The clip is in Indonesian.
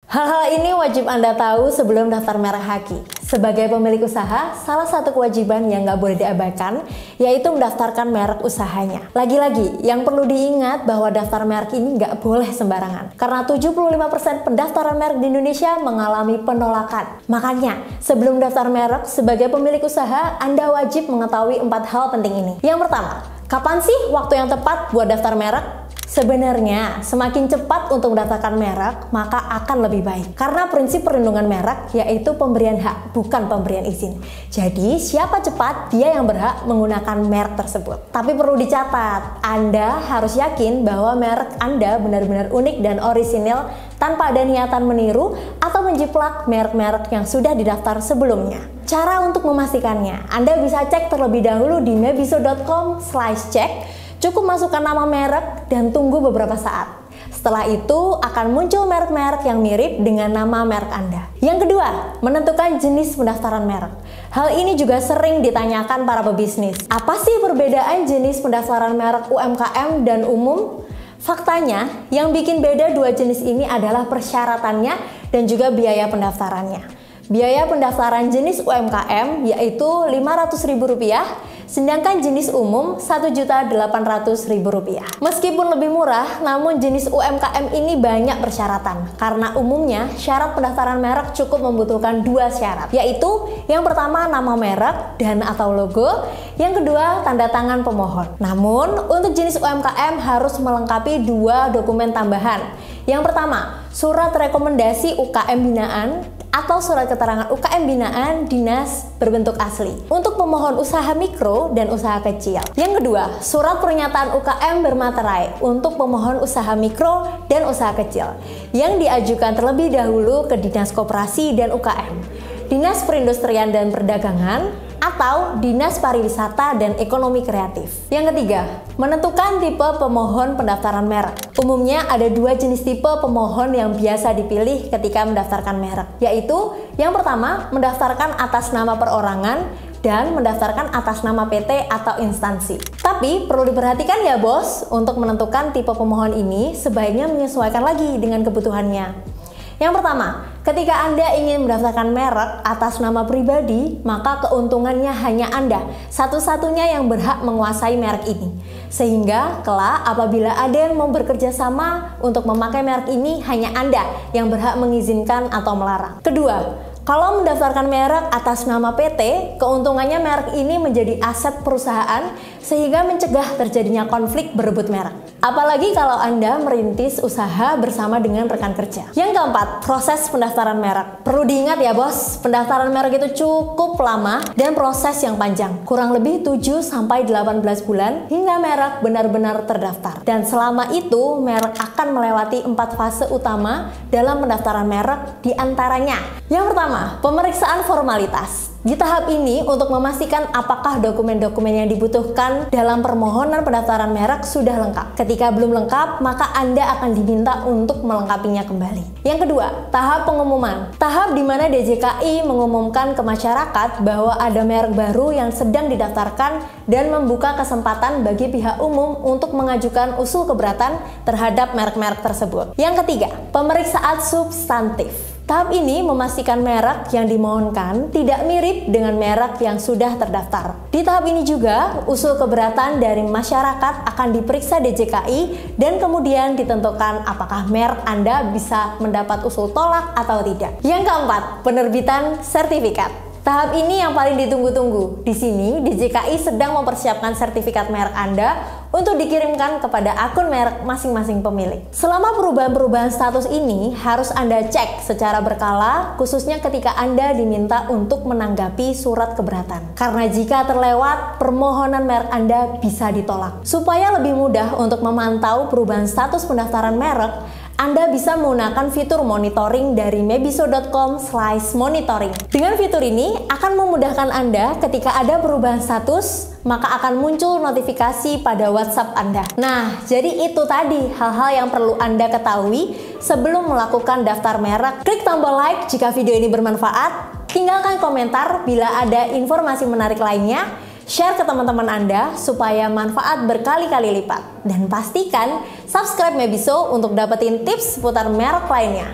Hal-hal ini wajib Anda tahu sebelum daftar merek Haki. Sebagai pemilik usaha, salah satu kewajiban yang nggak boleh diabaikan yaitu mendaftarkan merek usahanya. Lagi-lagi, yang perlu diingat bahwa daftar merek ini nggak boleh sembarangan. Karena 75% pendaftaran merek di Indonesia mengalami penolakan. Makanya, sebelum daftar merek, sebagai pemilik usaha, Anda wajib mengetahui 4 hal penting ini. Yang pertama, kapan sih waktu yang tepat buat daftar merek? Sebenarnya, semakin cepat untuk mendaftarkan merek, maka akan lebih baik. Karena prinsip perlindungan merek yaitu pemberian hak, bukan pemberian izin. Jadi, siapa cepat, dia yang berhak menggunakan merek tersebut. Tapi perlu dicatat, Anda harus yakin bahwa merek Anda benar-benar unik dan orisinil tanpa ada niatan meniru atau menjiplak merek-merek yang sudah didaftar sebelumnya. Cara untuk memastikannya, Anda bisa cek terlebih dahulu di mebiso.com/cek. Cukup masukkan nama merek dan tunggu beberapa saat. Setelah itu akan muncul merek-merek yang mirip dengan nama merek Anda. Yang kedua, menentukan jenis pendaftaran merek. Hal ini juga sering ditanyakan para pebisnis. Apa sih perbedaan jenis pendaftaran merek UMKM dan umum? Faktanya, yang bikin beda dua jenis ini adalah persyaratannya dan juga biaya pendaftarannya. Biaya pendaftaran jenis UMKM yaitu Rp500.000, sedangkan jenis umum Rp1.800.000. Meskipun lebih murah, namun jenis UMKM ini banyak persyaratan. Karena umumnya syarat pendaftaran merek cukup membutuhkan 2 syarat, yaitu yang pertama nama merek dan atau logo, yang kedua tanda tangan pemohon. Namun untuk jenis UMKM harus melengkapi 2 dokumen tambahan. Yang pertama, surat rekomendasi UKM binaan atau surat keterangan UKM binaan dinas berbentuk asli untuk pemohon usaha mikro dan usaha kecil. Yang kedua, surat pernyataan UKM bermaterai untuk pemohon usaha mikro dan usaha kecil yang diajukan terlebih dahulu ke Dinas Koperasi dan UKM, Dinas Perindustrian dan Perdagangan, atau Dinas Pariwisata dan Ekonomi Kreatif. Yang ketiga, menentukan tipe pemohon pendaftaran merek. Umumnya ada 2 jenis tipe pemohon yang biasa dipilih ketika mendaftarkan merek, yaitu yang pertama, mendaftarkan atas nama perorangan dan mendaftarkan atas nama PT atau instansi. Tapi perlu diperhatikan ya bos, untuk menentukan tipe pemohon ini sebaiknya menyesuaikan lagi dengan kebutuhannya. Yang pertama, ketika Anda ingin mendaftarkan merek atas nama pribadi, maka keuntungannya hanya Anda, satu-satunya yang berhak menguasai merek ini. Sehingga, kelak apabila ada yang mau bekerja sama untuk memakai merek ini, hanya Anda yang berhak mengizinkan atau melarang. Kedua, kalau mendaftarkan merek atas nama PT, keuntungannya merek ini menjadi aset perusahaan sehingga mencegah terjadinya konflik berebut merek. Apalagi kalau Anda merintis usaha bersama dengan rekan kerja. Yang keempat, proses pendaftaran merek. Perlu diingat ya bos, pendaftaran merek itu cukup lama dan proses yang panjang. Kurang lebih 7-18 bulan hingga merek benar-benar terdaftar. Dan selama itu, merek akan melewati 4 fase utama dalam pendaftaran merek, diantaranya. Yang pertama, pemeriksaan formalitas. Di tahap ini untuk memastikan apakah dokumen-dokumen yang dibutuhkan dalam permohonan pendaftaran merek sudah lengkap. Ketika belum lengkap, maka Anda akan diminta untuk melengkapinya kembali. Yang kedua, tahap pengumuman. Tahap di mana DJKI mengumumkan ke masyarakat bahwa ada merek baru yang sedang didaftarkan dan membuka kesempatan bagi pihak umum untuk mengajukan usul keberatan terhadap merek-merek tersebut. Yang ketiga, pemeriksaan substantif. Tahap ini memastikan merek yang dimohonkan tidak mirip dengan merek yang sudah terdaftar. Di tahap ini juga, usul keberatan dari masyarakat akan diperiksa DJKI dan kemudian ditentukan apakah merek Anda bisa mendapat usul tolak atau tidak. Yang keempat, penerbitan sertifikat. Tahap ini yang paling ditunggu-tunggu. Di sini, DJKI sedang mempersiapkan sertifikat merek Anda untuk dikirimkan kepada akun merek masing-masing pemilik. Selama perubahan-perubahan status ini harus Anda cek secara berkala, khususnya ketika Anda diminta untuk menanggapi surat keberatan. Karena jika terlewat, permohonan merek Anda bisa ditolak. Supaya lebih mudah untuk memantau perubahan status pendaftaran merek, Anda bisa menggunakan fitur monitoring dari mebiso.com/monitoring. Dengan fitur ini akan memudahkan Anda ketika ada perubahan status, maka akan muncul notifikasi pada WhatsApp Anda. Nah, jadi itu tadi hal-hal yang perlu Anda ketahui sebelum melakukan daftar merek. Klik tombol like jika video ini bermanfaat, tinggalkan komentar bila ada informasi menarik lainnya, share ke teman-teman Anda supaya manfaat berkali-kali lipat. Dan pastikan subscribe Mebiso untuk dapetin tips seputar merek lainnya.